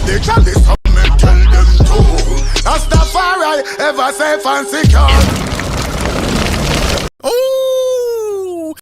the chalice, and me tell them too. Rastafari, ever safe and secure. Ooh.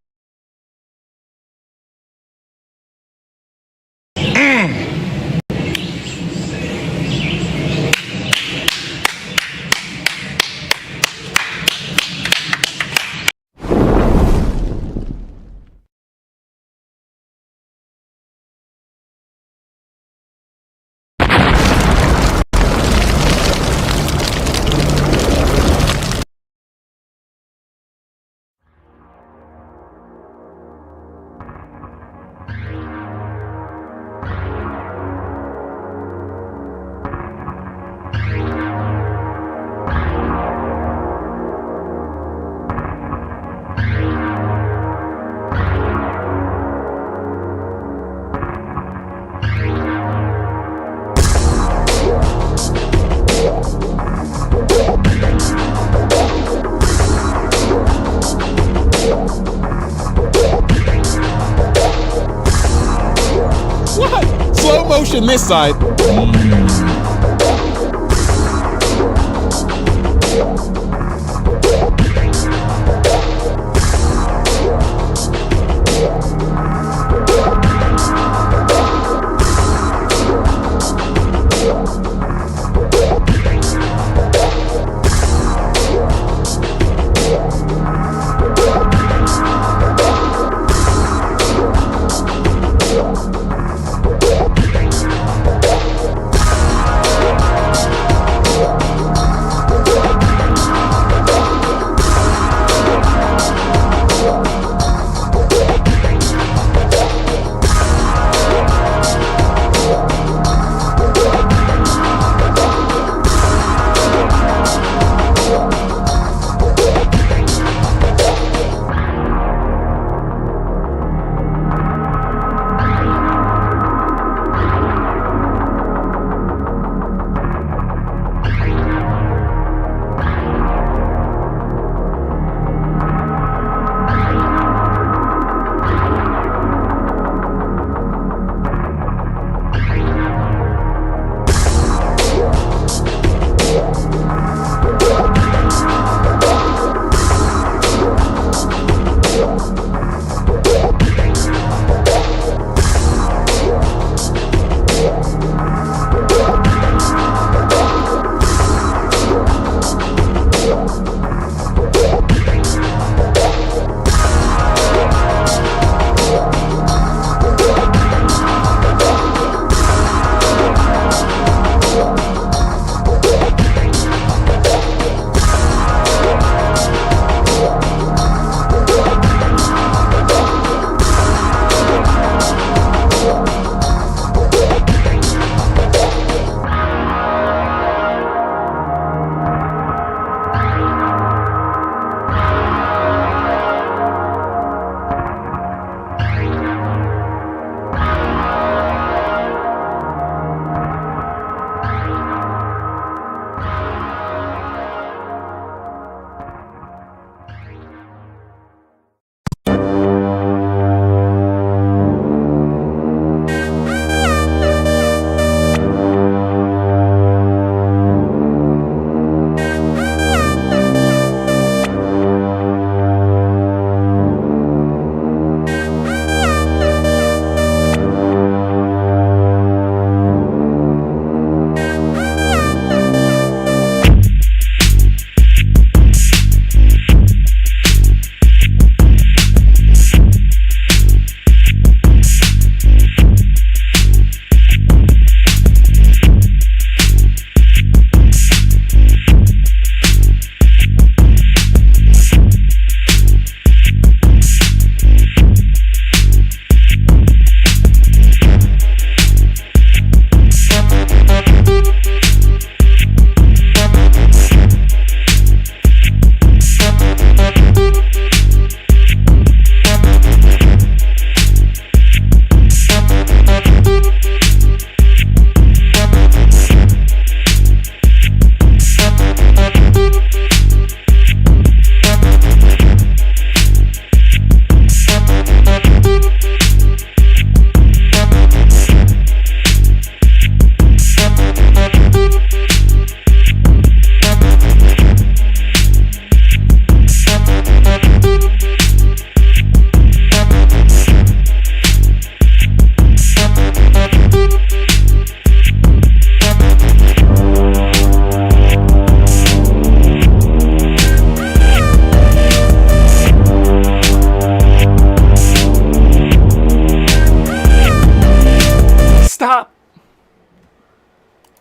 What? Slow motion this side.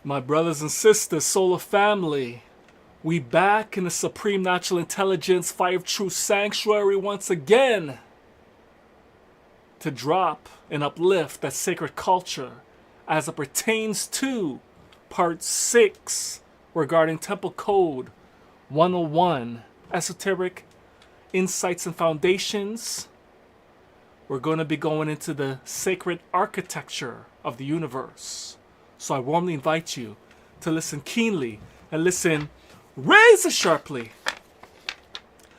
My brothers and sisters, solar family, we back in the Supreme Natural Intelligence Fire of Truth Sanctuary once again to drop and uplift that sacred culture as it pertains to Part 6 regarding Temple Code 101, Esoteric Insights and Foundations. We're going to be going into the sacred architecture of the universe. So I warmly invite you to listen keenly and listen razor sharply,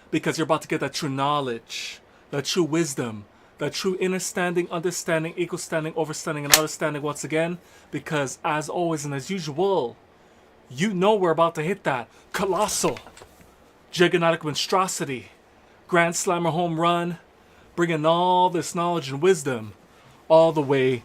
because you're about to get that true knowledge, that true wisdom, that true understanding, equal standing, overstanding, and understanding once again. Because as always and as usual, you know we're about to hit that colossal, gigantic monstrosity, grand slammer home run, bringing all this knowledge and wisdom all the way.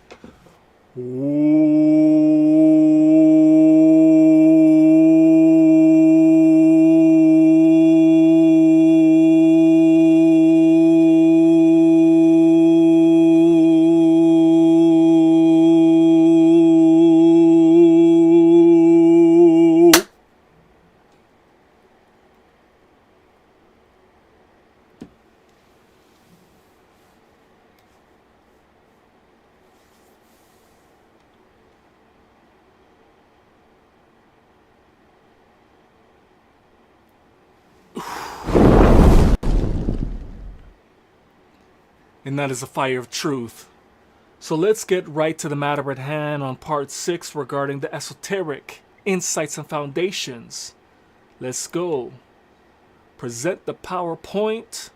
And that is the fire of truth. So let's get right to the matter at hand on Part 6 regarding the esoteric insights and foundations. Let's go. Present the PowerPoint,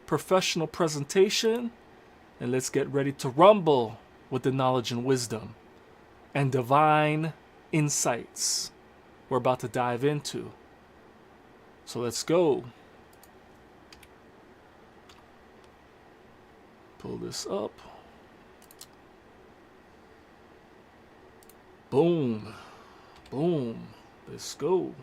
professional presentation, and let's get ready to rumble with the knowledge and wisdom and divine insights we're about to dive into. So let's go. Pull this up. Boom. Boom. Let's go.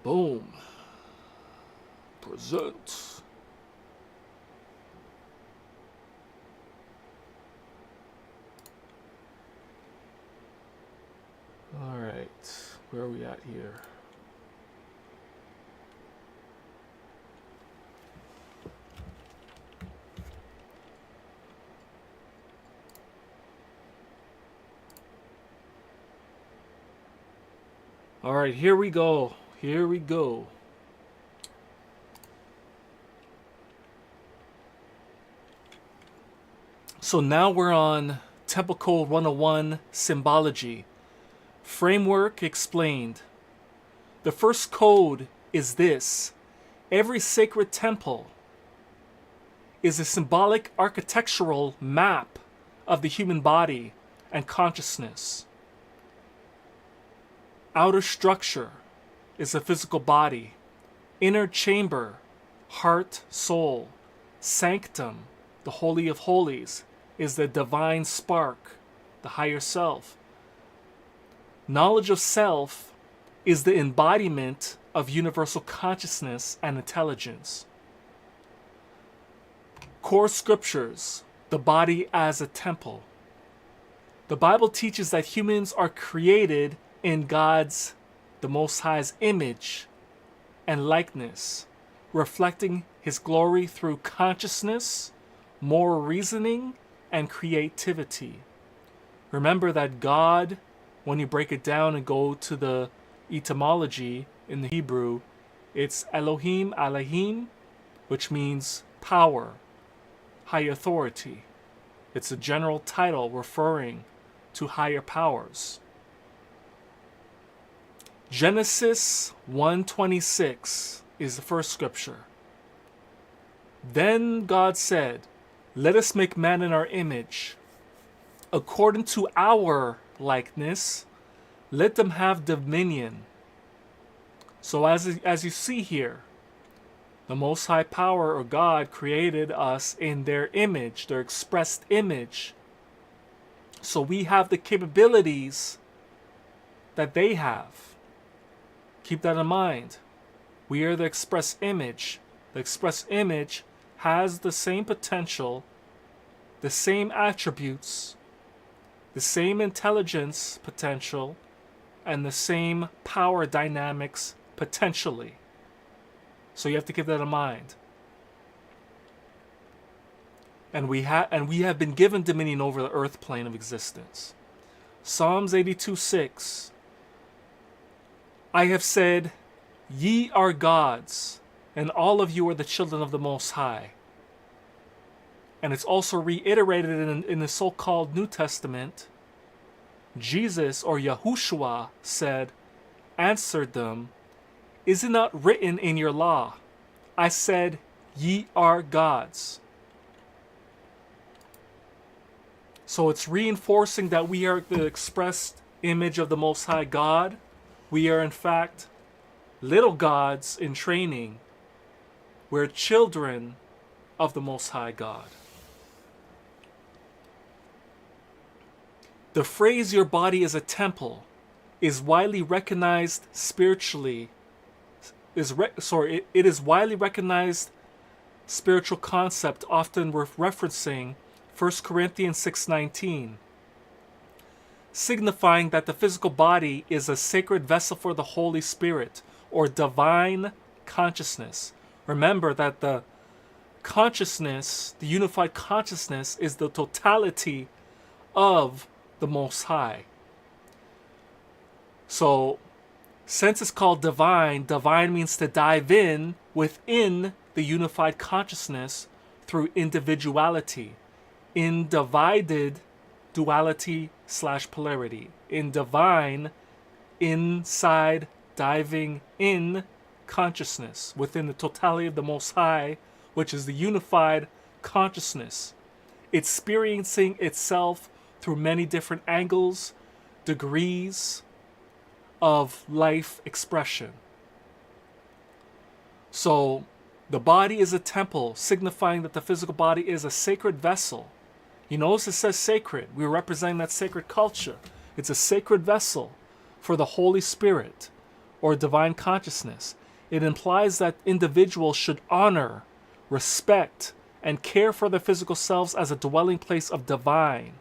Boom. Present. All right, where are we at here? All right, here we go. Here we go. So now we're on Temple Code 101, Symbology. Framework explained. The first code is this: every sacred temple is a symbolic architectural map of the human body and consciousness. Outer structure is the physical body. Inner chamber, heart, soul. Sanctum, the Holy of Holies, is the divine spark, the higher self. Knowledge of self is the embodiment of universal consciousness and intelligence. Core scriptures, the body as a temple. The Bible teaches that humans are created in God's, the Most High's image and likeness, reflecting His glory through consciousness, moral reasoning, and creativity. Remember that God, when you break it down and go to the etymology in the Hebrew, it's Elohim, Elohim, which means power, high authority. It's a general title referring to higher powers. Genesis 1:26 is the first scripture. Then God said, "Let us make man in our image, according to our likeness, let them have dominion." So as you see here, the Most High Power or God created us in their image, their expressed image. So we have the capabilities that they have. Keep that in mind. We are the express image. The express image has the same potential, the same attributes, the same intelligence potential, and the same power dynamics potentially. So you have to keep that in mind. And we have been given dominion over the earth plane of existence. Psalms 82:6. I have said, ye are gods, and all of you are the children of the Most High. And it's also reiterated in the so-called New Testament. Jesus, or Yahushua, answered them, is it not written in your law? I said, ye are gods. So it's reinforcing that we are the expressed image of the Most High God. We are, in fact, little gods in training. We're children of the Most High God. The phrase your body is a temple is widely recognized spiritually. It is widely recognized spiritual concept, often referencing 1 Corinthians 6:19, signifying that the physical body is a sacred vessel for the Holy Spirit, or divine consciousness. Remember that the consciousness, the unified consciousness, is the totality of the Most High. So, since it's called divine, divine means to dive in within the unified consciousness through individuality. In divided duality / polarity. In divine, inside, diving in consciousness within the totality of the Most High, which is the unified consciousness, experiencing itself through many different angles, degrees of life expression. So, the body is a temple, signifying that the physical body is a sacred vessel. You notice it says sacred. We're representing that sacred culture. It's a sacred vessel for the Holy Spirit, or divine consciousness. It implies that individuals should honor, respect, and care for their physical selves as a dwelling place of divine.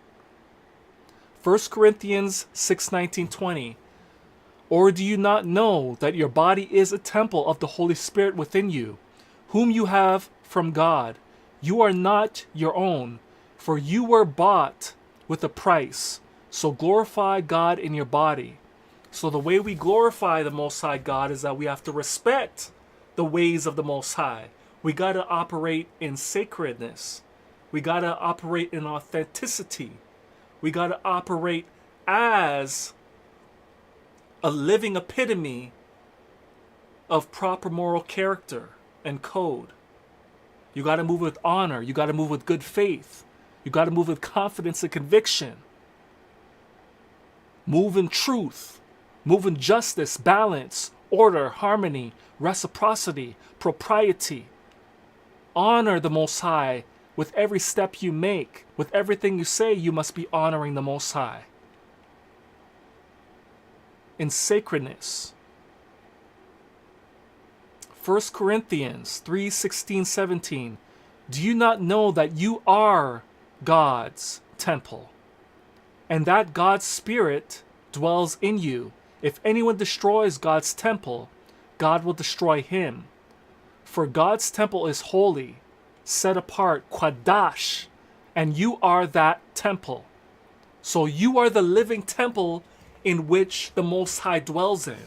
1 Corinthians 6:19-20. Or do you not know that your body is a temple of the Holy Spirit within you, whom you have from God? You are not your own, for you were bought with a price. So glorify God in your body. So the way we glorify the Most High God is that we have to respect the ways of the Most High. We got to operate in sacredness. We got to operate in authenticity. We got to operate as a living epitome of proper moral character and code. You got to move with honor. You got to move with good faith. You got to move with confidence and conviction. Move in truth. Move in justice, balance, order, harmony, reciprocity, propriety. Honor the Most High with every step you make. With everything you say, you must be honoring the Most High. In sacredness. 1 Corinthians 3:16-17. Do you not know that you are God's temple, and that God's Spirit dwells in you? If anyone destroys God's temple, God will destroy him. For God's temple is holy, set apart, Qadash, and you are that temple. So you are the living temple in which the Most High dwells in.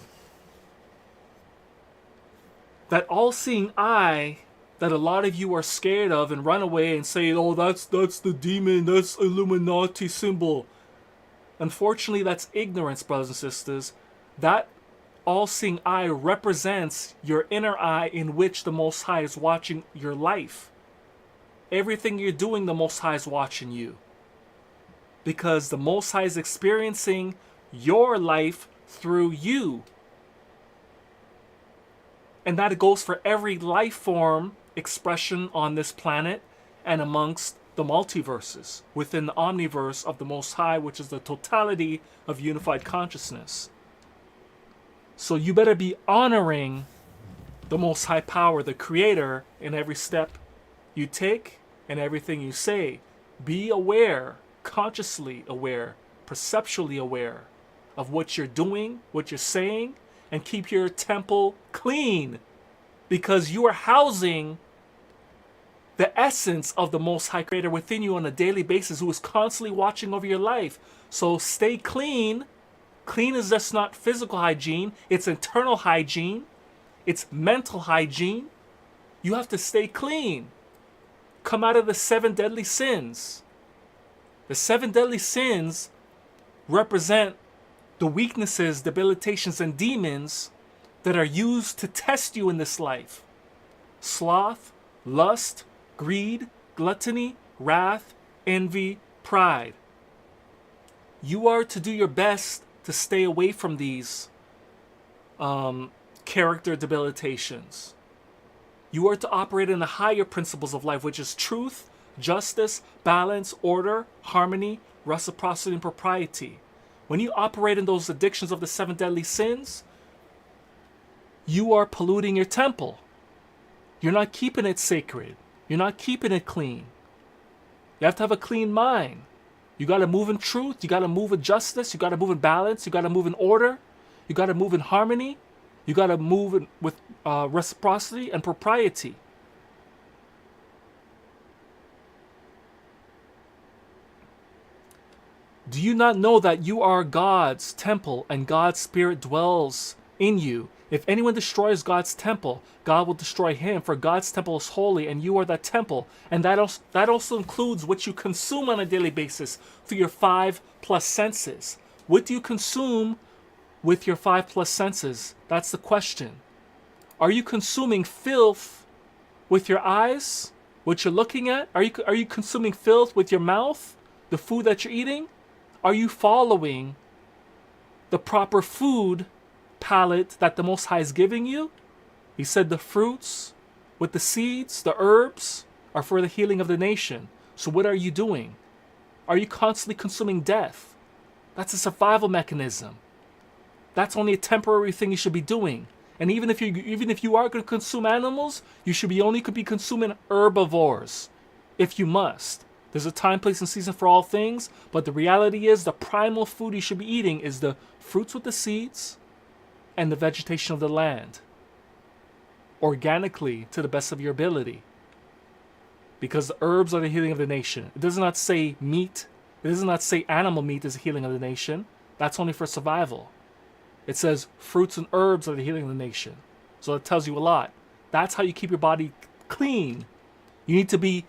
That all-seeing eye that a lot of you are scared of and run away and say, oh, that's the demon, that's Illuminati symbol. Unfortunately, that's ignorance, brothers and sisters. That all-seeing eye represents your inner eye in which the Most High is watching your life. Everything you're doing, the Most High is watching you. Because the Most High is experiencing your life through you. And that goes for every life form expression on this planet and amongst the multiverses within the omniverse of the Most High, which is the totality of unified consciousness. So you better be honoring the Most High Power, the Creator, in every step you take and everything you say. Be aware, consciously aware, perceptually aware of what you're doing, what you're saying, and keep your temple clean, because you are housing the essence of the Most High Creator within you on a daily basis, who is constantly watching over your life. So stay clean. Clean is just not physical hygiene, it's internal hygiene, it's mental hygiene. You have to stay clean. Come out of the 7 deadly sins. The 7 deadly sins represent the weaknesses, debilitations, and demons that are used to test you in this life. Sloth, lust, greed, gluttony, wrath, envy, pride. You are to do your best to stay away from these character debilitations. You are to operate in the higher principles of life, which is truth, justice, balance, order, harmony, reciprocity, and propriety. When you operate in those addictions of the 7 deadly sins, you are polluting your temple. You're not keeping it sacred. You're not keeping it clean. You have to have a clean mind. You got to move in truth. You got to move in justice. You got to move in balance. You got to move in order. You got to move in harmony. You got to move with reciprocity and propriety. Do you not know that you are God's temple and God's Spirit dwells in you? If anyone destroys God's temple, God will destroy him, for God's temple is holy and you are that temple. And that also includes what you consume on a daily basis through your 5+ senses. What do you consume with your 5+ senses? That's the question. Are you consuming filth with your eyes, what you're looking at? Are you consuming filth with your mouth, the food that you're eating? Are you following the proper food palette that the Most High is giving you? He said the fruits with the seeds, the herbs, are for the healing of the nation. So what are you doing? Are you constantly consuming death? That's a survival mechanism. That's only a temporary thing you should be doing. And even if you are going to consume animals, you should could be consuming herbivores, if you must. There's a time, place, and season for all things, but the reality is the primal food you should be eating is the fruits with the seeds and the vegetation of the land, organically to the best of your ability. Because the herbs are the healing of the nation. It does not say meat. It does not say animal meat is the healing of the nation. That's only for survival. It says fruits and herbs are the healing of the nation. So it tells you a lot. That's how you keep your body clean. You need to be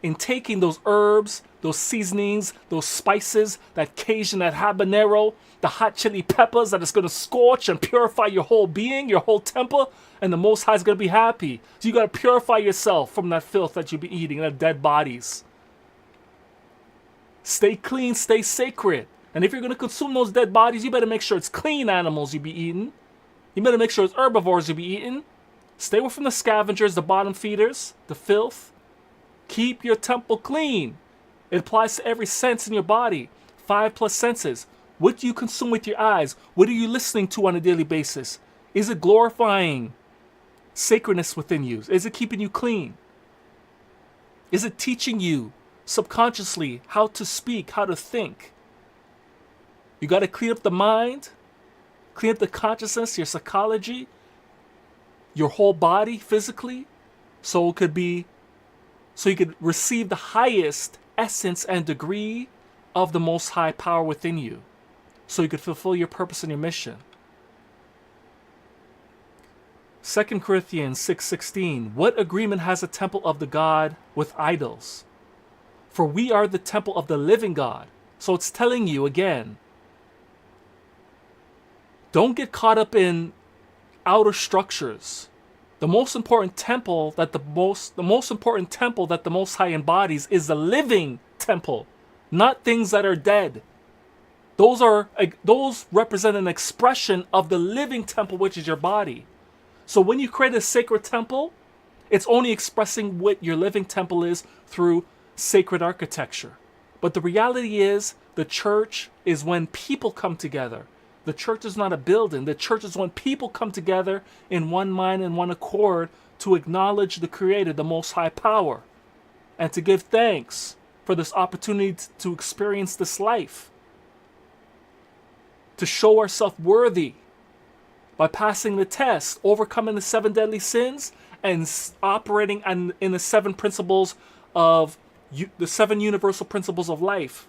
intaking those herbs, those seasonings, those spices, that Cajun, that habanero, the hot chili peppers that is going to scorch and purify your whole being, your whole temple, and the Most High is going to be happy. So you got to purify yourself from that filth that you be eating, that dead bodies. Stay clean, stay sacred. And if you're going to consume those dead bodies, you better make sure it's clean animals you be eating. You better make sure it's herbivores you be eating. Stay away from the scavengers, the bottom feeders, the filth. Keep your temple clean. It applies to every sense in your body. 5+ senses. What do you consume with your eyes? What are you listening to on a daily basis? Is it glorifying sacredness within you? Is it keeping you clean? Is it teaching you subconsciously how to speak, how to think? You got to clean up the mind, clean up the consciousness, your psychology, your whole body physically, so you could receive the highest essence and degree of the Most High power within you, so you could fulfill your purpose and your mission. 2 Corinthians 6:16. What agreement has a temple of the God with idols? For we are the temple of the living God. So it's telling you again, don't get caught up in outer structures. The most important temple that the Most High embodies is the living temple, not things that are dead. Those represent an expression of the living temple, which is your body. So when you create a sacred temple, it's only expressing what your living temple is through sacred architecture. But the reality is, the church is when people come together. The church is not a building. The church is when people come together in one mind and one accord to acknowledge the Creator, the Most High Power, and to give thanks for this opportunity to experience this life, to show ourselves worthy by passing the test, overcoming the 7 deadly sins, and operating in the 7 principles of the 7 universal principles of life,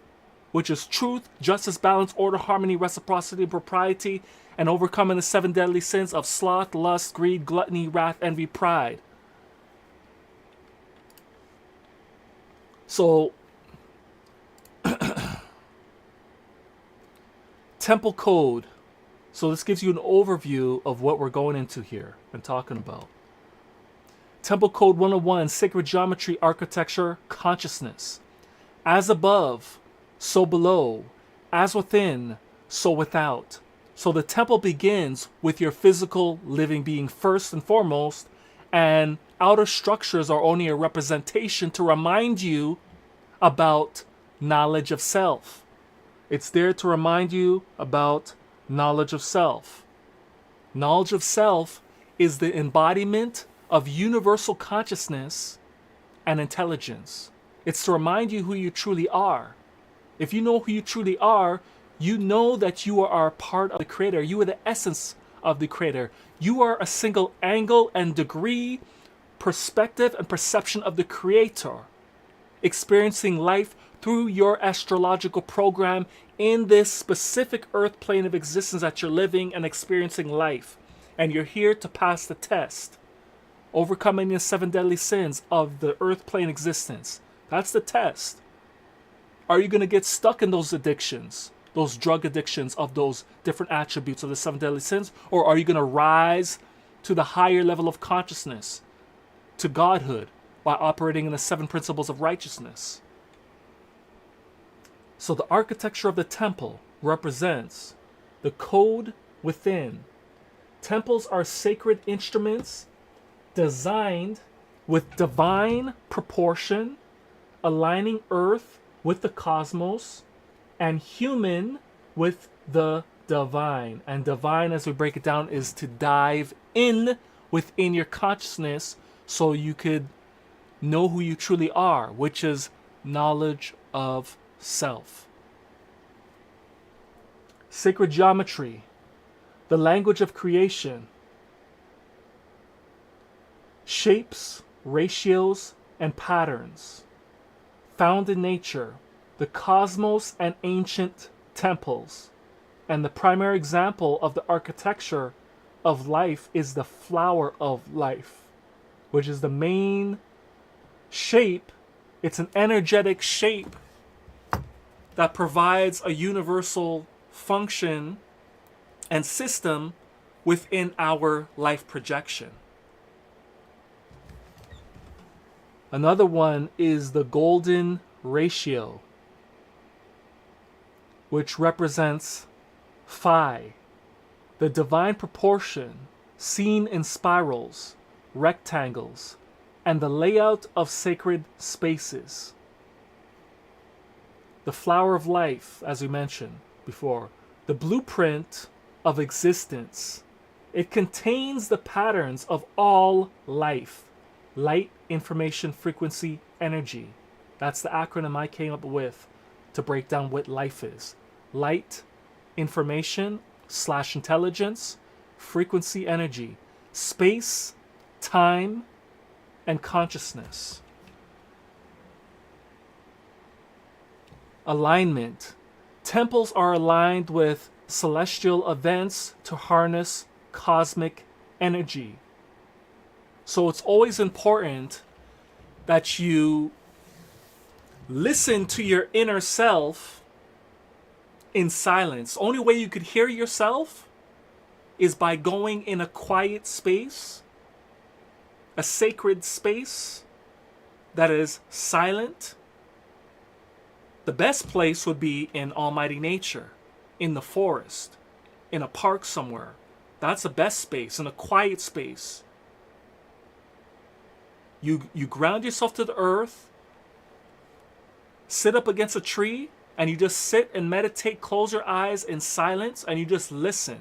which is truth, justice, balance, order, harmony, reciprocity, and propriety, and overcoming the 7 deadly sins of sloth, lust, greed, gluttony, wrath, envy, pride. So, temple code. So this gives you an overview of what we're going into here and talking about. Temple Code 101, Sacred Geometry, Architecture, Consciousness. As above, so below. As within, so without. So the temple begins with your physical living being first and foremost, and outer structures are only a representation to remind you about knowledge of self. It's there to remind you about knowledge of self. Knowledge of self is the embodiment of universal consciousness and intelligence. It's to remind you who you truly are. If you know who you truly are, you know that you are part of the Creator. You are the essence of the Creator. You are a single angle and degree, perspective and perception of the Creator, experiencing life through your astrological program in this specific earth plane of existence that you're living and experiencing life. And you're here to pass the test, overcoming the 7 deadly sins of the earth plane existence. That's the test. Are you going to get stuck in those addictions, those drug addictions of those different attributes of the 7 deadly sins? Or are you going to rise to the higher level of consciousness, to godhood, by operating in the 7 principles of righteousness? So the architecture of the temple represents the code within. Temples are sacred instruments designed with divine proportion, aligning earth with the cosmos and human with the divine. And divine, as we break it down, is to dive in within your consciousness so you could know who you truly are, which is knowledge of self. Sacred geometry, the language of creation. Shapes, ratios, and patterns found in nature, the cosmos and ancient temples. And the primary example of the architecture of life is the flower of life, which is the main shape. It's an energetic shape that provides a universal function and system within our life projection. Another one is the golden ratio, which represents phi, the divine proportion seen in spirals, rectangles, and the layout of sacred spaces. The flower of life, as we mentioned before, the blueprint of existence. It contains the patterns of all life. Light, information, frequency, energy. That's the acronym I came up with to break down what life is. Light, information / intelligence, frequency, energy, space, time, and consciousness. Alignment. Temples are aligned with celestial events to harness cosmic energy. So it's always important that you listen to your inner self in silence. The only way you could hear yourself is by going in a quiet space, a sacred space that is silent. The best place would be in almighty nature, in the forest, in a park somewhere. That's the best space, in a quiet space. You ground yourself to the earth, sit up against a tree, and you just sit and meditate, close your eyes in silence, and you just listen.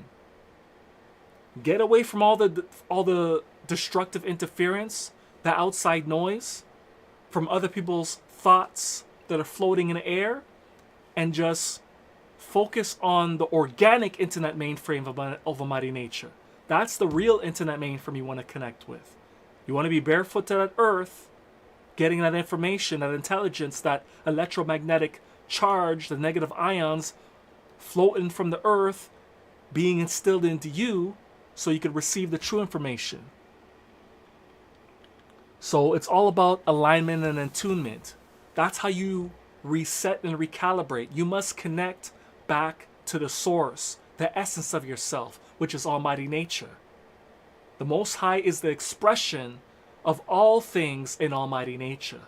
Get away from all the destructive interference, the outside noise, from other people's thoughts that are floating in the air, and just focus on the organic internet mainframe of Almighty Nature. That's the real internet mainframe you want to connect with. You want to be barefooted at Earth, getting that information, that intelligence, that electromagnetic charge, the negative ions floating from the Earth, being instilled into you so you could receive the true information. So it's all about alignment and attunement. That's how you reset and recalibrate. You must connect back to the source, the essence of yourself, which is Almighty Nature. The Most High is the expression of all things in Almighty Nature.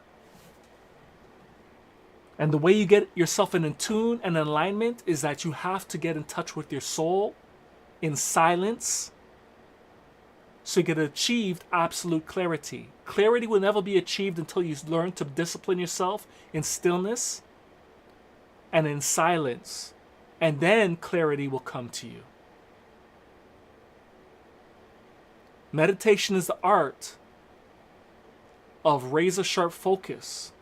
And the way you get yourself in tune and alignment is that you have to get in touch with your soul in silence so you can achieve absolute clarity. Clarity will never be achieved until you learn to discipline yourself in stillness and in silence. And then clarity will come to you. Meditation is the art of razor-sharp focus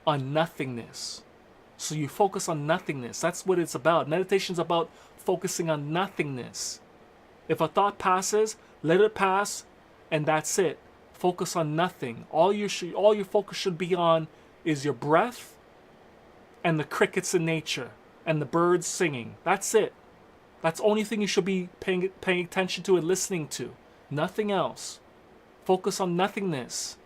on nothingness. So you focus on nothingness. That's what it's about. Meditation is about focusing on nothingness. If a thought passes, let it pass, and that's it. Focus on nothing. All your focus should be on is your breath and the crickets in nature and the birds singing. That's it. That's the only thing you should be paying attention to and listening to. Nothing else. Focus on nothingness.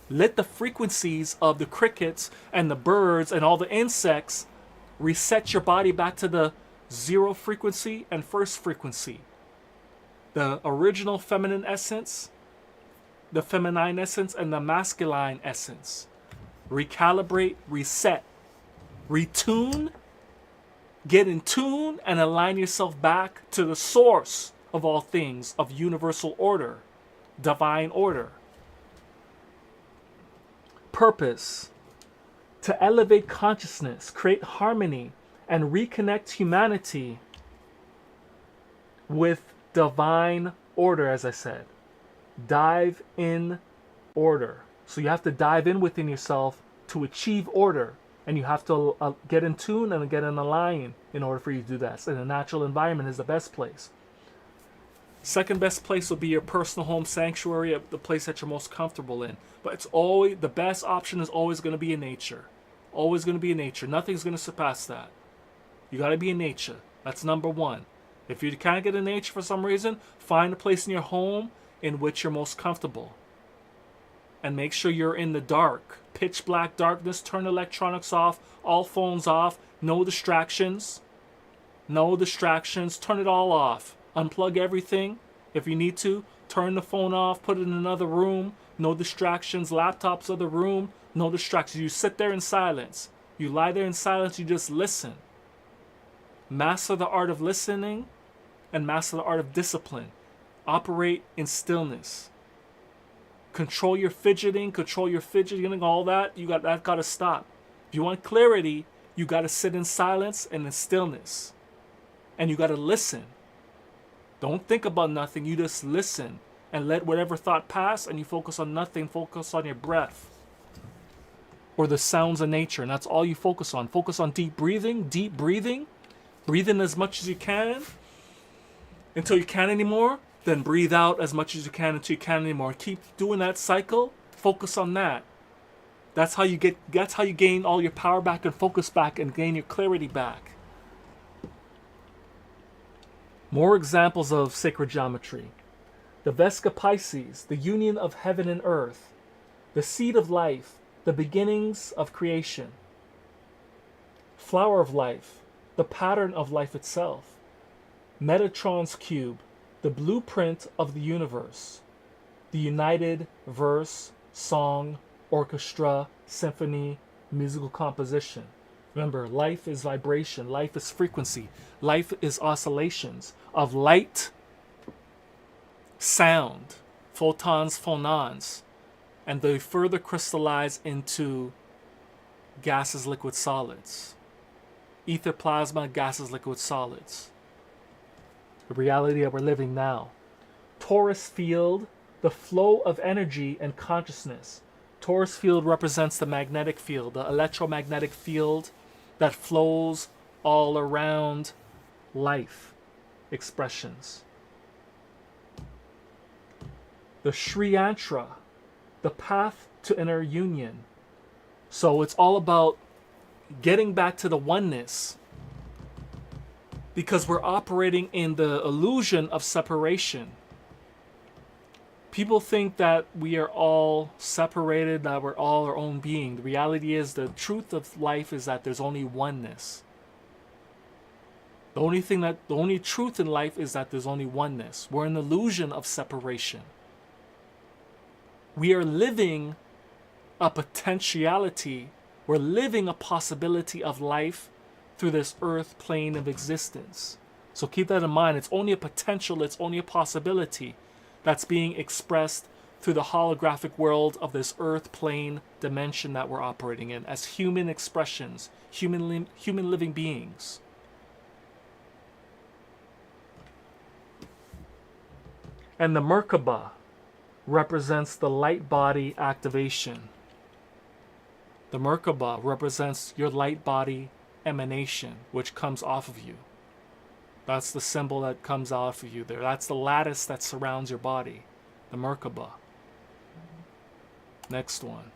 Let the frequencies of the crickets and the birds and all the insects reset your body back to the zero frequency and first frequency. The original feminine essence, the feminine essence, and the masculine essence. Recalibrate, reset, retune, get in tune, and align yourself back to the source of all things, of universal order, divine order. Purpose: to elevate consciousness, create harmony, and reconnect humanity with divine order, as I said. Dive in order. So you have to dive in within yourself to achieve order. And you have to get in tune and get in line in order for you to do that. And a natural environment is the best place. Second best place will be your personal home sanctuary, the place that you're most comfortable in. But it's always, the best option is always going to be in nature. Always going to be in nature. Nothing's going to surpass that. You got to be in nature. That's number one. If you can't get in nature for some reason, find a place in your home in which you're most comfortable. And make sure you're in the dark. Pitch black darkness. Turn electronics off. All phones off. No distractions. No distractions. Turn it all off. Unplug everything if you need to. Turn the phone off. Put it in another room. No distractions. Laptops other room. No distractions. You sit there in silence. You lie there in silence. You just listen. Master the art of listening and master the art of discipline. Operate in stillness. Control your fidgeting, all that. That got to stop. If you want clarity, you got to sit in silence and in stillness. And you got to listen. Don't think about nothing. You just listen and let whatever thought pass, and you focus on nothing. Focus on your breath or the sounds of nature, and that's all you focus on. Focus on deep breathing. Breathe in as much as you can until you can't anymore. Then breathe out as much as you can until you can't anymore. Keep doing that cycle. Focus on that. That's how you gain all your power back and focus back and gain your clarity back. More examples of sacred geometry. The Vesca Pisces, the union of heaven and earth. The seed of life, the beginnings of creation. Flower of life, the pattern of life itself. Metatron's cube, the blueprint of the universe. The united verse, song, orchestra, symphony, musical composition. Remember, life is vibration, life is frequency, life is oscillations of light, sound, photons, phonons, and they further crystallize into gases, liquid, solids. ether, plasma, gases, liquids, solids. The reality that we're living now. Torus field, the flow of energy and consciousness. Torus field represents the magnetic field, the electromagnetic field that flows all around life expressions. The Sri Yantra, the path to inner union. So it's all about getting back to the oneness, because we're operating in the illusion of separation. People think that we are all separated, that we're all our own being. The reality is, the truth of life is that there's only oneness. The only truth in life is that there's only oneness. We're in the illusion of separation. We are living a potentiality. We're living a possibility of life through this earth plane of existence. So keep that in mind. It's only a potential, it's only a possibility that's being expressed through the holographic world of this earth plane dimension that we're operating in as human expressions, human living beings. And the Merkaba represents the light body activation. The Merkaba represents your light body emanation, which comes off of you. That's the symbol that comes off of you there. That's the lattice that surrounds your body. The Merkaba. Next one.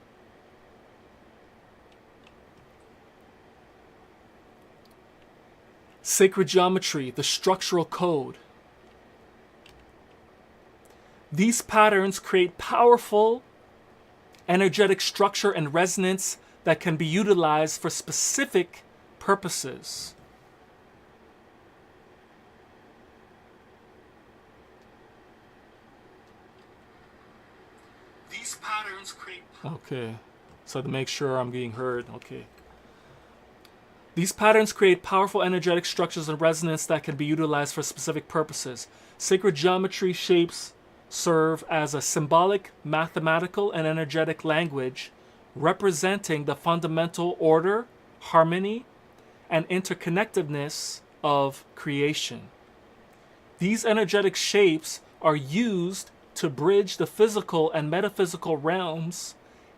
Sacred geometry, the structural code. These patterns create powerful energetic structure and resonance that can be utilized for specific purposes. These patterns create... Okay, so to make sure I'm being heard, okay. These patterns create powerful energetic structures and resonance that can be utilized for specific purposes. Sacred geometry shapes serve as a symbolic, mathematical, and energetic language representing the fundamental order, harmony, and interconnectedness of creation. These energetic shapes are used to bridge the physical and metaphysical realms,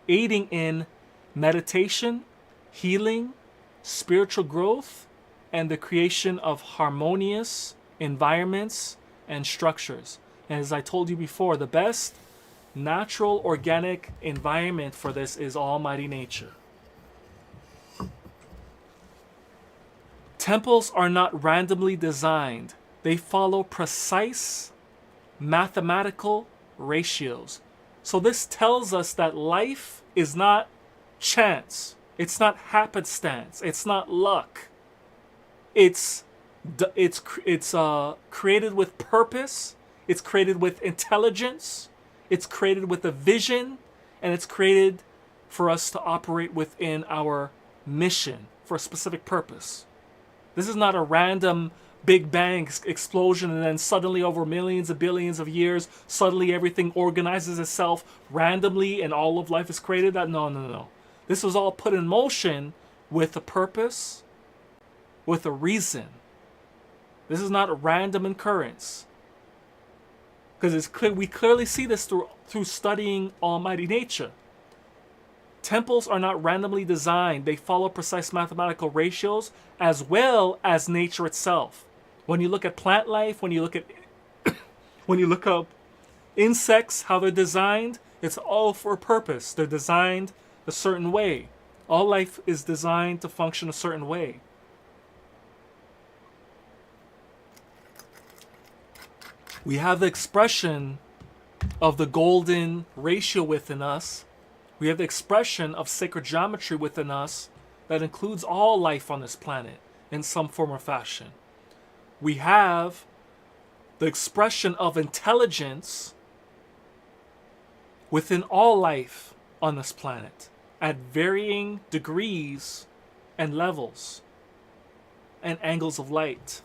aiding in meditation, healing, spiritual growth, and the creation of harmonious environments and structures. And as I told you before, the best natural organic environment for this is almighty nature. Temples are not randomly designed. They follow precise mathematical ratios. So this tells us that life is not chance. It's not happenstance. It's not luck. It's created with purpose. It's created with intelligence. It's created with a vision. And it's created for us to operate within our mission for a specific purpose. This is not a random Big Bang explosion and then suddenly over millions and billions of years, suddenly everything organizes itself randomly and all of life is created. No. This was all put in motion with a purpose, with a reason. This is not a random occurrence. Because we clearly see this through studying almighty nature. Temples are not randomly designed. They follow precise mathematical ratios as well as nature itself. When you look at plant life, when you look up insects, how they're designed, it's all for a purpose. They're designed a certain way. All life is designed to function a certain way. We have the expression of the golden ratio within us. We have the expression of sacred geometry within us that includes all life on this planet in some form or fashion. We have the expression of intelligence within all life on this planet at varying degrees and levels and angles of light.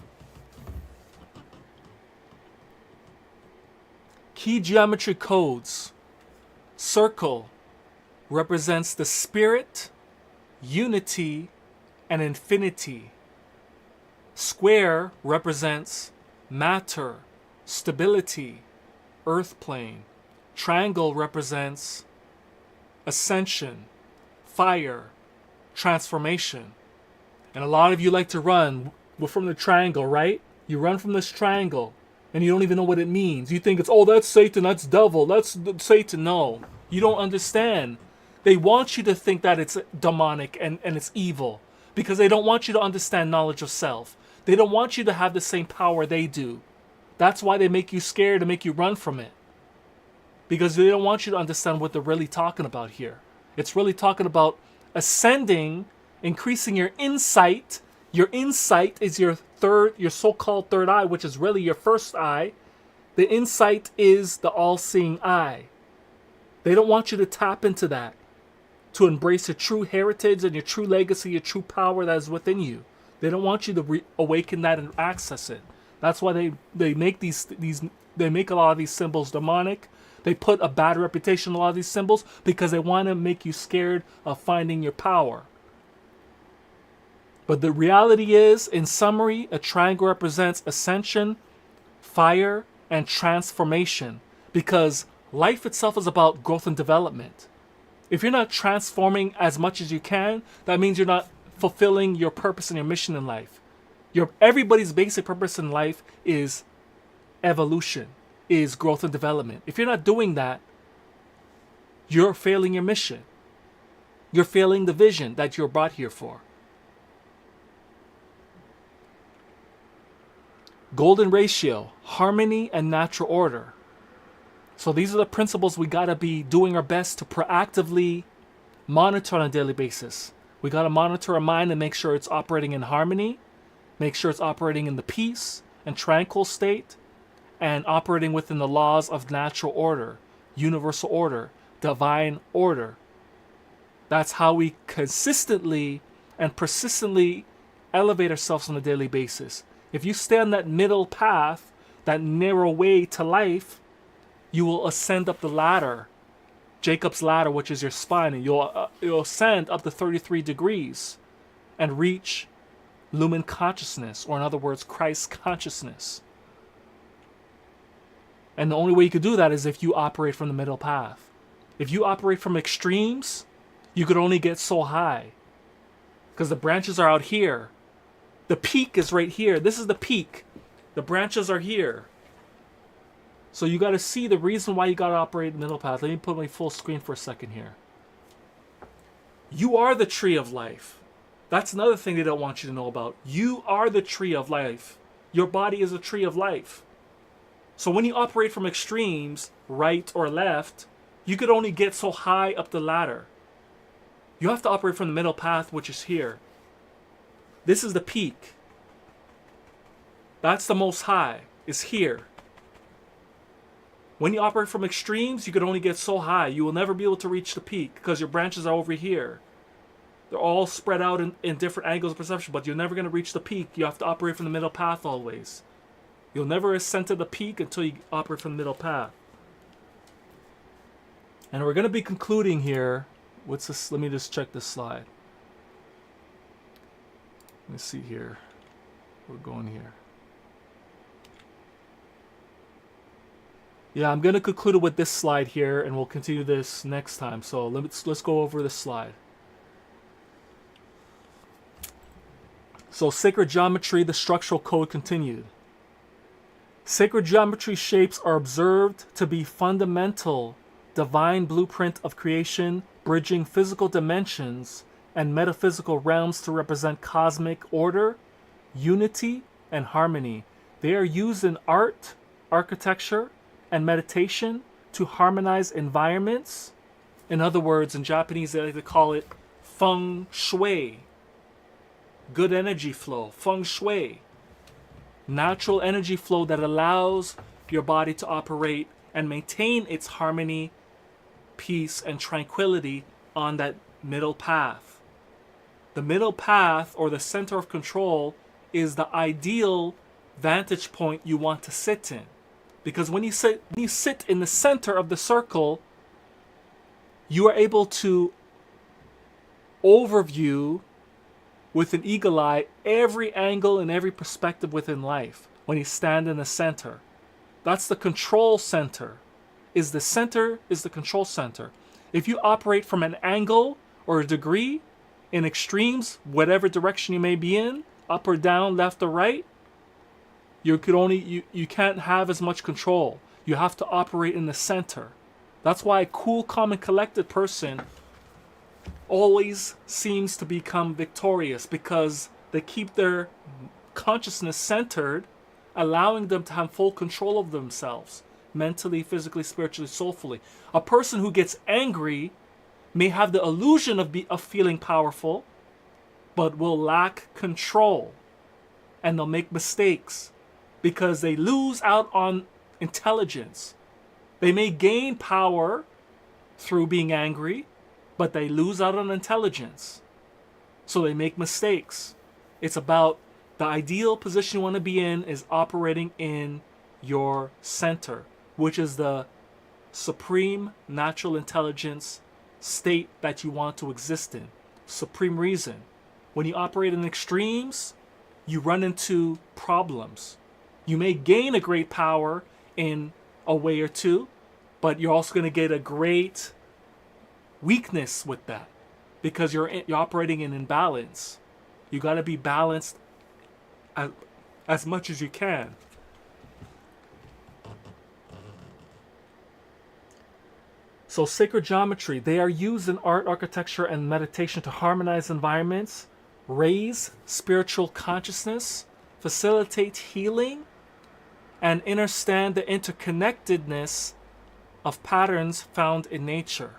Key geometry codes. Circle represents the spirit, unity, and infinity. Square represents matter, stability, earth plane. Triangle represents ascension, fire, transformation. And a lot of you like to run from the triangle, right? You run from this triangle and you don't even know what it means. You think it's, oh, that's Satan, that's devil, that's Satan. No, you don't understand. They want you to think that it's demonic and it's evil because they don't want you to understand knowledge of self. They don't want you to have the same power they do. That's why they make you scared and make you run from it. Because they don't want you to understand what they're really talking about here. It's really talking about ascending, increasing your insight. Your insight is your so-called third eye, which is really your first eye. The insight is the all-seeing eye. They don't want you to tap into that, to embrace your true heritage and your true legacy, your true power that is within you. They don't want you to awaken that and access it. That's why they make they make a lot of these symbols demonic. They put a bad reputation on a lot of these symbols because they want to make you scared of finding your power. But the reality is, in summary, a triangle represents ascension, fire, and transformation. Because life itself is about growth and development. If you're not transforming as much as you can, that means you're not fulfilling your purpose and your mission in life. Everybody's basic purpose in life is evolution, is growth and development. If you're not doing that, you're failing your mission. You're failing the vision that you're brought here for. Golden ratio, harmony and natural order. So these are the principles we got to be doing our best to proactively monitor on a daily basis. We got to monitor our mind and make sure it's operating in harmony, make sure it's operating in the peace and tranquil state, and operating within the laws of natural order, universal order, divine order. That's how we consistently and persistently elevate ourselves on a daily basis. If you stay on that middle path, that narrow way to life, you will ascend up the ladder, Jacob's ladder, which is your spine, and you'll ascend up to 33 degrees and reach lumen consciousness, or in other words, Christ consciousness. And the only way you could do that is if you operate from the middle path. If you operate from extremes, you could only get so high. Because the branches are out here. The peak is right here. This is the peak. The branches are here. So you got to see the reason why you got to operate the middle path. Let me put my full screen for a second here. You are the tree of life. That's another thing they don't want you to know about. You are the tree of life. Your body is a tree of life. So when you operate from extremes, right or left, you could only get so high up the ladder. You have to operate from the middle path, which is here. This is the peak. That's the most high, is here. When you operate from extremes, you could only get so high. You will never be able to reach the peak because your branches are over here. They're all spread out in different angles of perception, but you're never going to reach the peak. You have to operate from the middle path always. You'll never ascend to the peak until you operate from the middle path. And we're going to be concluding here. What's this? Let me just check this slide. Let me see here. We're going here. Yeah, I'm going to conclude it with this slide here, and we'll continue this next time. So let's go over this slide. So sacred geometry, the structural code continued. Sacred geometry shapes are observed to be fundamental, divine blueprint of creation, bridging physical dimensions and metaphysical realms to represent cosmic order, unity, and harmony. They are used in art, architecture, and meditation to harmonize environments. In other words, in Japanese, they like to call it feng shui. Good energy flow, feng shui. Natural energy flow that allows your body to operate and maintain its harmony, peace, and tranquility on that middle path. The middle path, or the center of control, is the ideal vantage point you want to sit in. Because when you sit in the center of the circle, you are able to overview with an eagle eye every angle and every perspective within life when you stand in the center. That's the control center. The center is the control center. If you operate from an angle or a degree in extremes, whatever direction you may be in, up or down, left or right, you can't have as much control. You have to operate in the center. That's why a cool, calm, and collected person always seems to become victorious, because they keep their consciousness centered, allowing them to have full control of themselves, mentally, physically, spiritually, soulfully. A person who gets angry may have the illusion of feeling powerful, but will lack control, and they'll make mistakes because they lose out on intelligence. They may gain power through being angry, but they lose out on intelligence. So they make mistakes. It's about the ideal position you want to be in is operating in your center, which is the supreme natural intelligence state that you want to exist in. Supreme reason. When you operate in extremes, you run into problems. You may gain a great power in a way or two, but you're also going to get a great weakness with that, because you're operating in imbalance. You got to be balanced as much as you can. So sacred geometry, they are used in art, architecture, and meditation to harmonize environments, raise spiritual consciousness, facilitate healing, and understand the interconnectedness of patterns found in nature.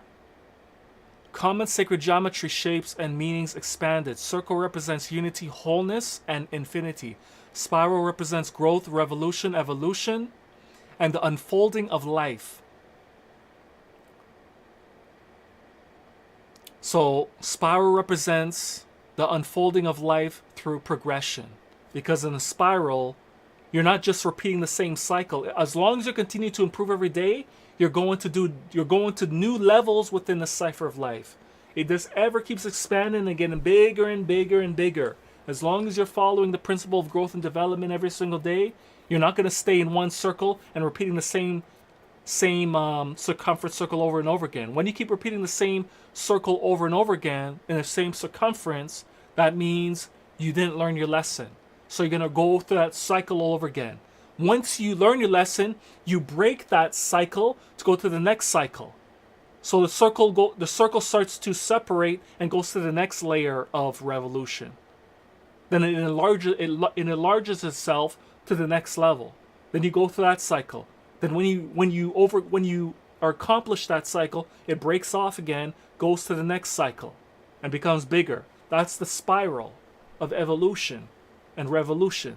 Common sacred geometry shapes and meanings expanded. Circle represents unity, wholeness, and infinity. Spiral represents growth, revolution, evolution, and the unfolding of life. So spiral represents the unfolding of life through progression, because in a spiral, you're not just repeating the same cycle. As long as you continue to improve every day, you're going to new levels within the cipher of life. It just ever keeps expanding and getting bigger and bigger and bigger. As long as you're following the principle of growth and development every single day, you're not going to stay in one circle and repeating the same circumference circle over and over again. When you keep repeating the same circle over and over again in the same circumference, that means you didn't learn your lesson. So you're going to go through that cycle all over again. Once you learn your lesson, you break that cycle to go to the next cycle. So the circle starts to separate and goes to the next layer of revolution. Then it enlarges itself to the next level. Then you go through that cycle. Then when you accomplish that cycle, it breaks off again, goes to the next cycle, and becomes bigger. That's the spiral of evolution and revolution.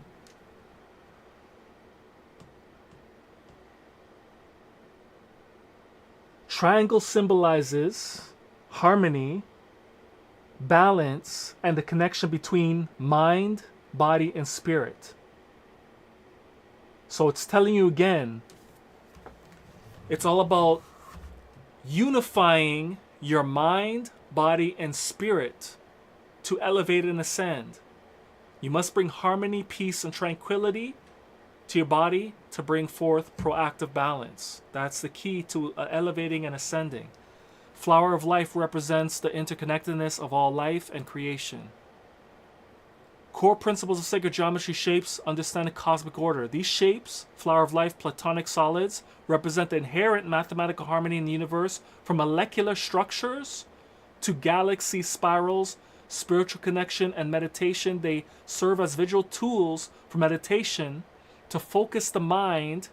Triangle symbolizes harmony, balance, and the connection between mind, body, and spirit. So it's telling you again, it's all about unifying your mind, body, and spirit to elevate and ascend. You must bring harmony, peace, and tranquility to your body to bring forth proactive balance. That's the key to elevating and ascending. Flower of life represents the interconnectedness of all life and creation. Core principles of sacred geometry shapes understand the cosmic order. These shapes, flower of life, platonic solids, represent the inherent mathematical harmony in the universe, from molecular structures to galaxy spirals, spiritual connection, and meditation. They serve as visual tools for meditation to focus the mind,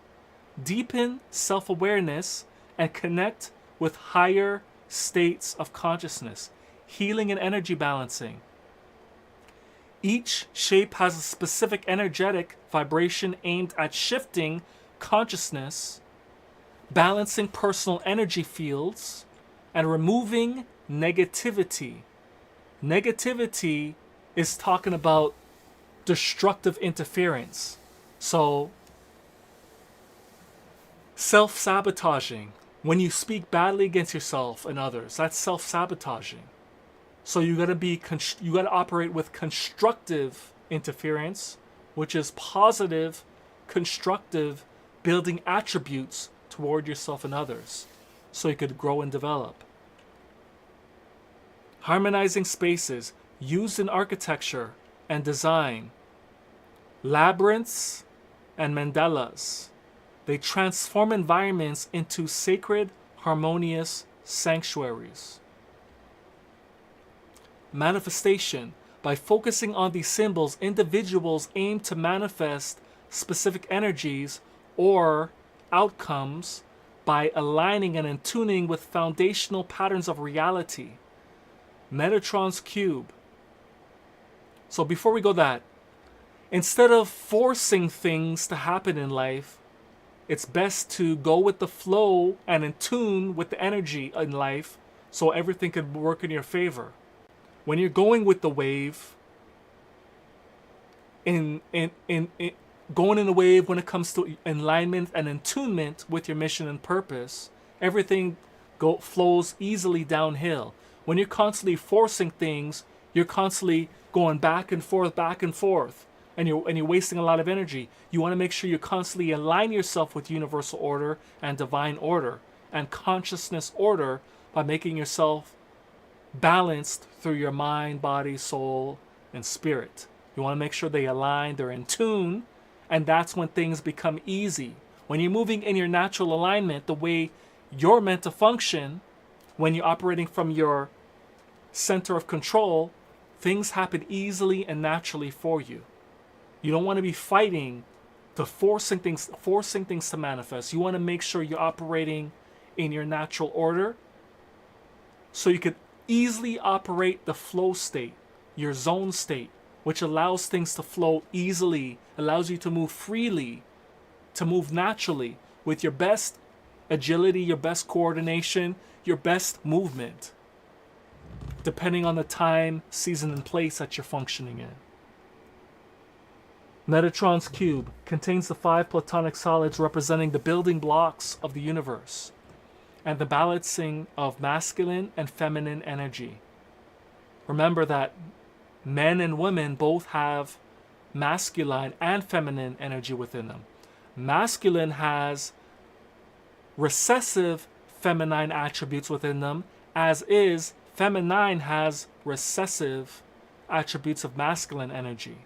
deepen self-awareness, and connect with higher states of consciousness, healing and energy balancing. Each shape has a specific energetic vibration aimed at shifting consciousness, balancing personal energy fields, and removing negativity. Negativity is talking about destructive interference. So, self-sabotaging. When you speak badly against yourself and others, that's self-sabotaging. So you gotta operate with constructive interference, which is positive, constructive, building attributes toward yourself and others, so you could grow and develop. Harmonizing spaces used in architecture and design, labyrinths and mandalas. They transform environments into sacred, harmonious sanctuaries. Manifestation. By focusing on these symbols, individuals aim to manifest specific energies or outcomes by aligning and attuning with foundational patterns of reality. Metatron's cube. So before we go that, instead of forcing things to happen in life, it's best to go with the flow and in tune with the energy in life so everything can work in your favor. When you're going with the wave, going in the wave when it comes to alignment and attunement with your mission and purpose, everything flows easily downhill. When you're constantly forcing things, you're constantly going back and forth, and you're wasting a lot of energy. You want to make sure you constantly align yourself with universal order and divine order and consciousness order by making yourself balanced through your mind, body, soul, and spirit. You want to make sure they align, they're in tune, and that's when things become easy. When you're moving in your natural alignment, the way you're meant to function, when you're operating from your center of control, things happen easily and naturally for you. You don't want to be fighting to forcing things to manifest. You want to make sure you're operating in your natural order so you can easily operate the flow state, your zone state, which allows things to flow easily, allows you to move freely, to move naturally with your best agility, your best coordination, your best movement, depending on the time, season, and place that you're functioning in. Metatron's cube contains the 5 platonic solids representing the building blocks of the universe and the balancing of masculine and feminine energy. Remember that men and women both have masculine and feminine energy within them. Masculine has recessive feminine attributes within them, as is feminine has recessive attributes of masculine energy.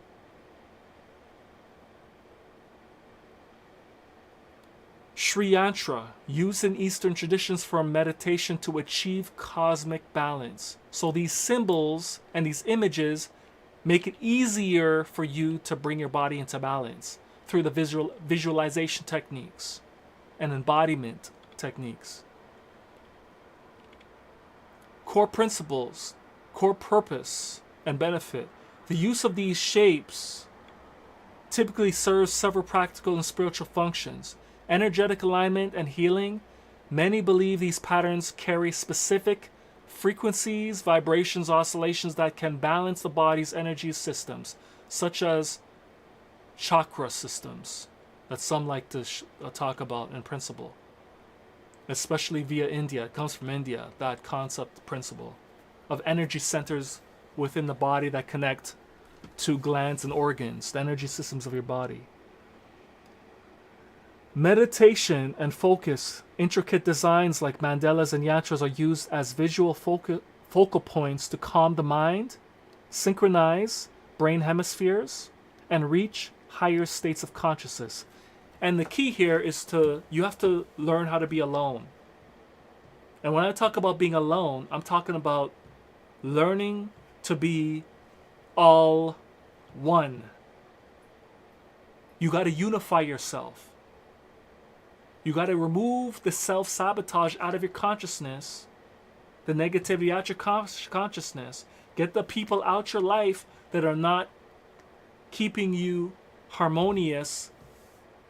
Sri Yantra, used in Eastern traditions for meditation to achieve cosmic balance. So these symbols and these images make it easier for you to bring your body into balance through the visualization techniques and embodiment techniques. Core principles, core purpose, and benefit. The use of these shapes typically serves several practical and spiritual functions. Energetic alignment and healing. Many believe these patterns carry specific frequencies, vibrations, oscillations that can balance the body's energy systems, such as chakra systems that some like to talk about in principle, especially via India. It comes from India, that concept, principle of energy centers within the body that connect to glands and organs, the energy systems of your body. Meditation and focus. Intricate designs like mandalas and yantras are used as visual focal points to calm the mind, synchronize brain hemispheres, and reach higher states of consciousness. And the key here is you have to learn how to be alone. And when I talk about being alone, I'm talking about learning to be all one. You got to unify yourself. You got to remove the self-sabotage out of your consciousness, the negativity out your consciousness. Get the people out your life that are not keeping you harmonious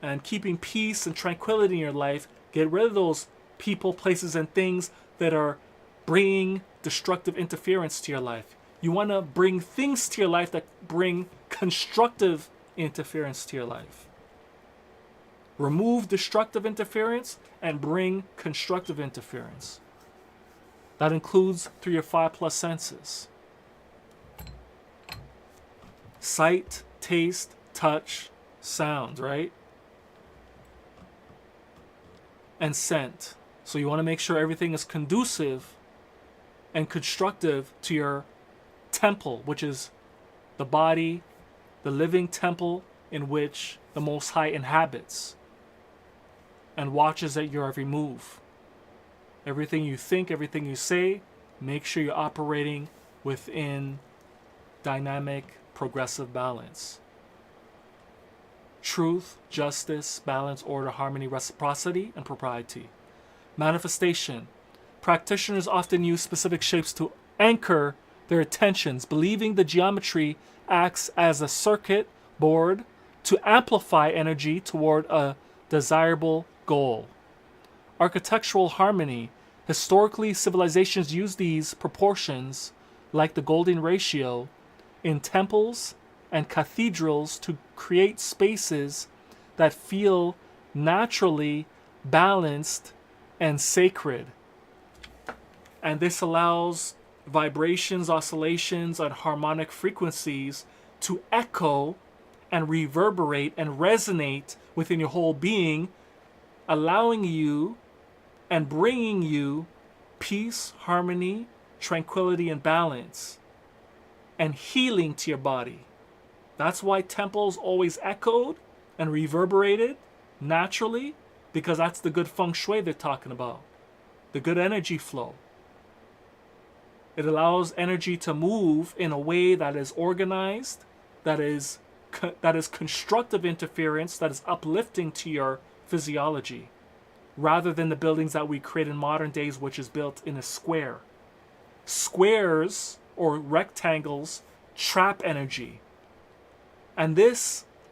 and keeping peace and tranquility in your life. Get rid of those people, places, and things that are bringing destructive interference to your life. You want to bring things to your life that bring constructive interference to your life. Remove destructive interference and bring constructive interference. That includes through your 5+ senses. Sight, taste, touch, sound, right? And scent. So you want to make sure everything is conducive and constructive to your temple, which is the body, the living temple in which the Most High inhabits and watches at your every move. Everything you think, everything you say, make sure you're operating within dynamic, progressive balance. Truth, justice, balance, order, harmony, reciprocity, and propriety. Manifestation. Practitioners often use specific shapes to anchor their attentions, believing the geometry acts as a circuit board to amplify energy toward a desirable goal. Architectural harmony. Historically, civilizations used these proportions, like the golden ratio, in temples and cathedrals to create spaces that feel naturally balanced and sacred. And this allows vibrations, oscillations, and harmonic frequencies to echo and reverberate and resonate within your whole being, allowing you and bringing you peace, harmony, tranquility, and balance, and healing to your body. That's why temples always echoed and reverberated naturally, because that's the good feng shui they're talking about, the good energy flow. It allows energy to move in a way that is organized, that is constructive interference, that is uplifting to your physiology, rather than the buildings that we create in modern days, which is built in a square. Squares or rectangles trap energy. And the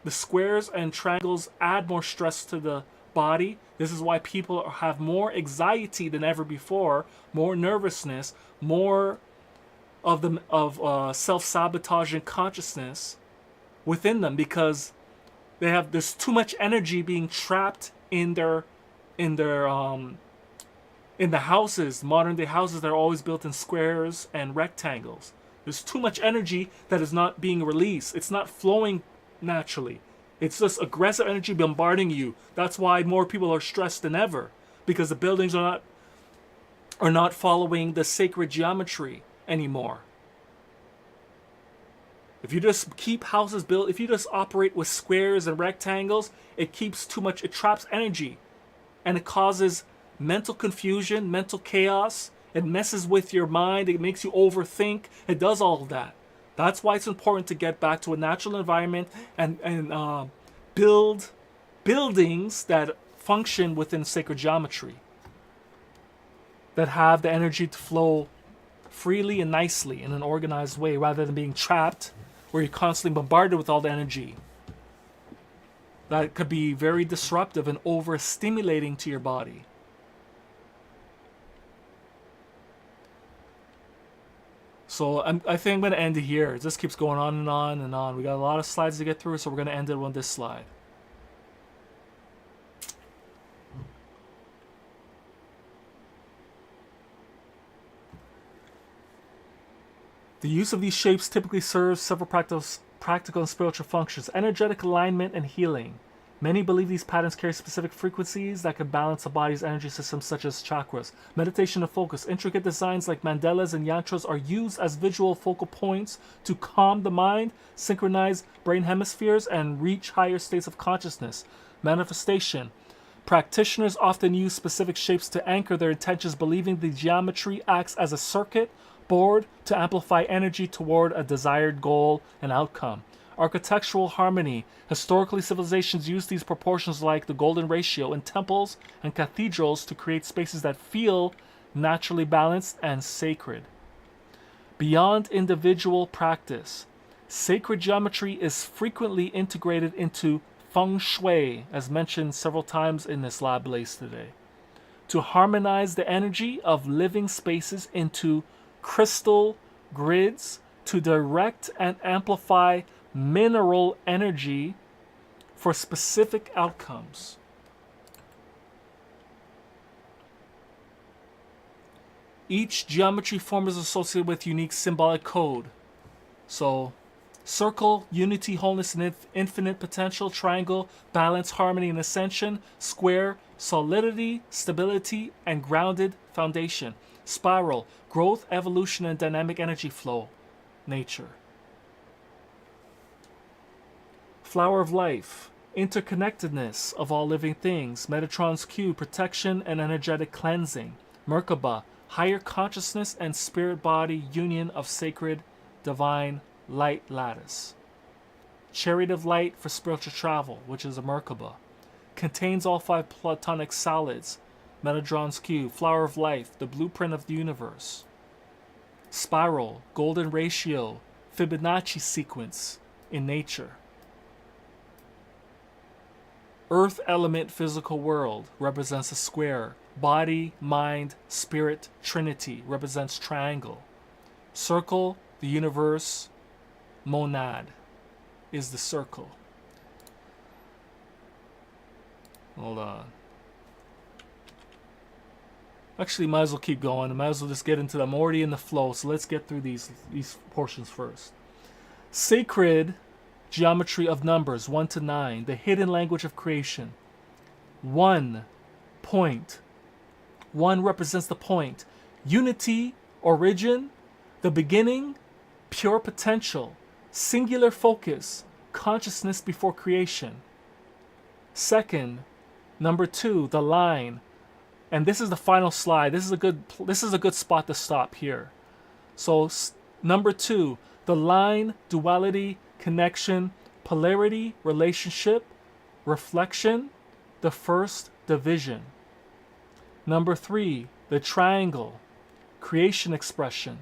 squares and triangles add more stress to the body. This is why people have more anxiety than ever before, more nervousness, more of self-sabotaging consciousness within them, because there's too much energy being trapped in the houses, modern day houses that are always built in squares and rectangles. There's too much energy that is not being released. It's not flowing naturally. It's just aggressive energy bombarding you. That's why more people are stressed than ever, because the buildings are not following the sacred geometry anymore. If you just keep houses built, if you just operate with squares and rectangles, it traps energy, and it causes mental confusion, mental chaos. It messes with your mind. It makes you overthink. It does all of that. That's why it's important to get back to a natural environment and build buildings that function within sacred geometry, that have the energy to flow freely and nicely in an organized way, rather than being trapped where you're constantly bombarded with all the energy. That could be very disruptive and overstimulating to your body. So I think I'm going to end it here. It just keeps going on and on and on. We got a lot of slides to get through, so we're going to end it on this slide. The use of these shapes typically serves several practical and spiritual functions: energetic alignment and healing. Many believe these patterns carry specific frequencies that can balance the body's energy systems, such as chakras. Meditation and focus. Intricate designs like mandalas and yantras are used as visual focal points to calm the mind, synchronize brain hemispheres, and reach higher states of consciousness. Manifestation. Practitioners often use specific shapes to anchor their intentions, believing the geometry acts as a circuit board to amplify energy toward a desired goal and outcome. Architectural harmony. Historically, civilizations used these proportions, like the golden ratio, in temples and cathedrals to create spaces that feel naturally balanced and sacred. Beyond individual practice, sacred geometry is frequently integrated into feng shui, as mentioned several times in this lab lace today, to harmonize the energy of living spaces into crystal grids, to direct and amplify mineral energy for specific outcomes. Each geometry form is associated with unique symbolic code. So Circle, unity, wholeness, and infinite potential. Triangle, balance, harmony, and ascension. Square, solidity, stability, and grounded foundation. Spiral, growth, evolution, and dynamic energy flow. Nature. Flower of life, interconnectedness of all living things. Metatron's cube, protection and energetic cleansing. Merkaba, higher consciousness and spirit body union of sacred, divine light lattice. Chariot of light for spiritual travel, which is a Merkaba. Contains all 5 platonic solids. Metatron's cube, flower of life, the blueprint of the universe. Spiral, golden ratio, Fibonacci sequence in nature. Earth element physical world represents a square. Body, mind, spirit, trinity represents triangle. Circle, the universe, monad is the circle. Hold on. Actually, might as well keep going. I might as well just get into them. I'm already in the flow, so let's get through these portions first. Sacred geometry of numbers 1 to 9, the hidden language of creation. 1 point. 1 represents the point. Unity, origin, the beginning, pure potential, singular focus, consciousness before creation. Second, number 2, the line. And this is the final slide. This is a good spot to stop here. So number 2, the line, duality, connection, polarity, relationship, reflection, the first division. Number 3, the triangle, creation expression.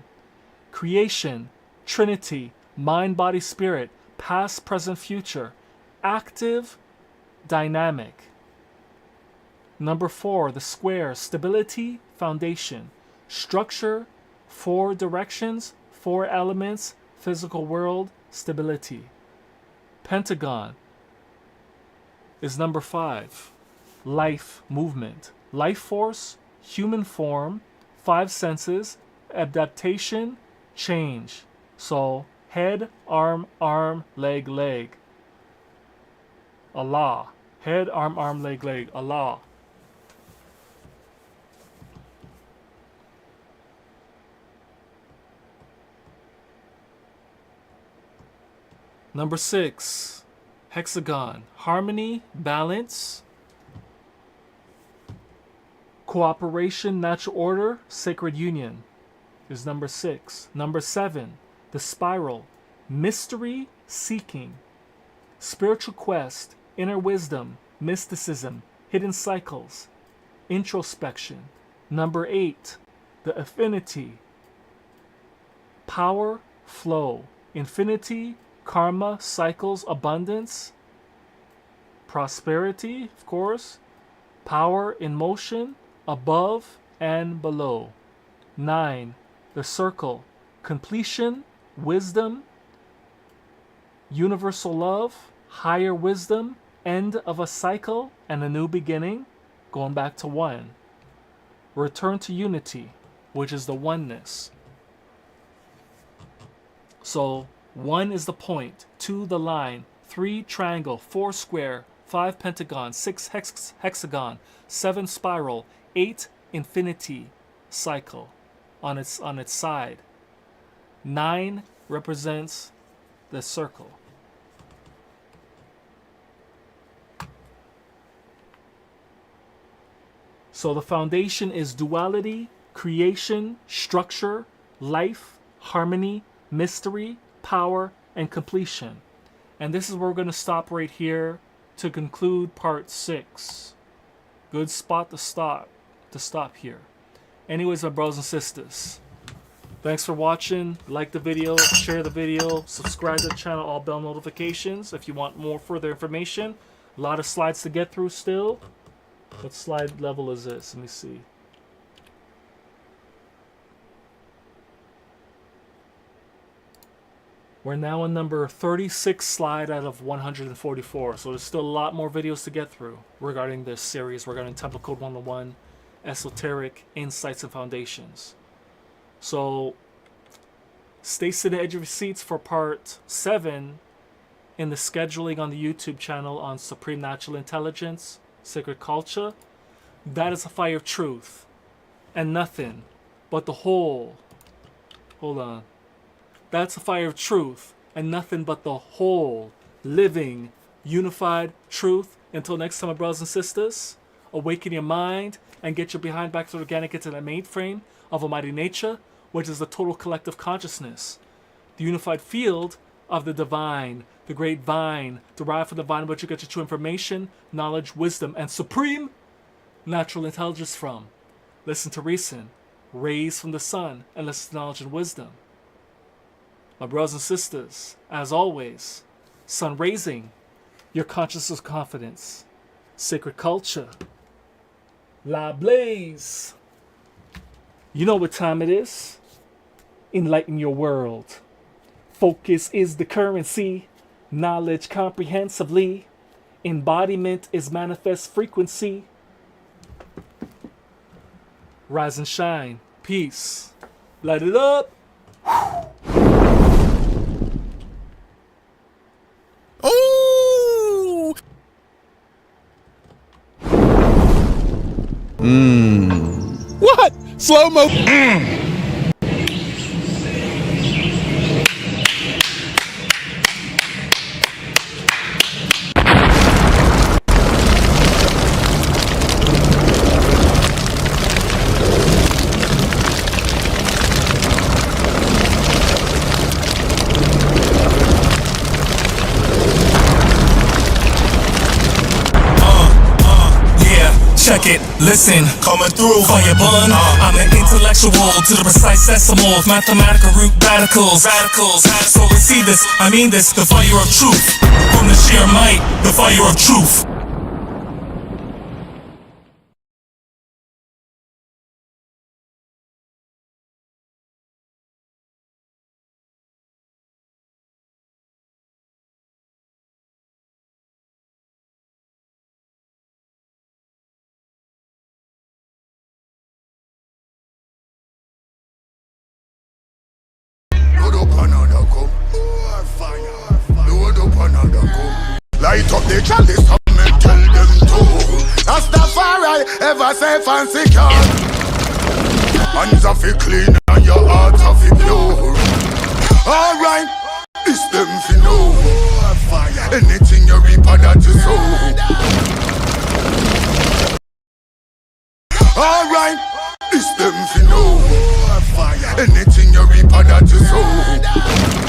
Creation, trinity, mind, body, spirit, past, present, future, active, dynamic. Number 4, the square, stability, foundation, structure, 4 directions, 4 elements, physical world, stability. Pentagon is number 5, life, movement, life force, human form, 5 senses, adaptation, change. So head, arm, leg, leg. Allah. Head, arm, leg, leg. Allah. Number 6, hexagon, harmony, balance, cooperation, natural order, sacred union is number 6. Number 7, the spiral, mystery, seeking, spiritual quest, inner wisdom, mysticism, hidden cycles, introspection. Number 8, the affinity, power, flow, infinity, karma, cycles, abundance, prosperity, of course, power in motion, above and below. 9, the circle, completion, wisdom, universal love, higher wisdom, end of a cycle and a new beginning, going back to 1. Return to unity, which is the oneness. So 1 is the point, 2 the line, 3 triangle, 4 square, 5 pentagon, 6 hexagon, 7 spiral, 8 infinity cycle on its side. 9 represents the circle. So the foundation is duality, creation, structure, life, harmony, mystery, power, and completion. And this is where we're going to stop right here to conclude part 6. Good spot to stop here. Anyways, my brothers and sisters, thanks for watching. Like the video, share the video, subscribe to the channel, all bell notifications if you want more further information. A lot of slides to get through still. What slide level is this? Let me see. We're now on number 36 slide out of 144. So there's still a lot more videos to get through regarding this series, regarding Temple Code 101, Esoteric Insights and Foundations. So Stay sitting at the edge of your seats for part 7 in the scheduling on the YouTube channel on Supreme Natural Intelligence, Sacred Culture. That is a fire of truth. And nothing but the whole. Hold on. That's a fire of truth. And nothing but the whole, living, unified truth. Until next time, my brothers and sisters, awaken your mind and get your behind back to organic into that mainframe of Almighty Nature, which is the total collective consciousness, the unified field of the divine, the great vine, derived from the vine, which you get your true information, knowledge, wisdom, and supreme natural intelligence from. Listen to reason, rays from the sun, and listen to knowledge and wisdom. My brothers and sisters, as always, sun raising your consciousness confidence. Sacred culture. La blaze. You know what time it is. Enlighten your world. Focus is the currency. Knowledge comprehensively. Embodiment is manifest frequency. Rise and shine. Peace. Light it up. Ooh! What? Slow mo. Check it, listen, coming through, fire bun. I'm an intellectual to the precise decimals, mathematical root radicals. So see this, I mean this, the fire of truth. From the sheer might, the fire of truth. Light up the chalice and me tell them to Rastafari, ever safe and secure. Hands are fi clean and your hearts are fi pure. Alright, it's them fi know. Anything you reap that you sow. Alright, it's them fi know. Anything you reap that you sow.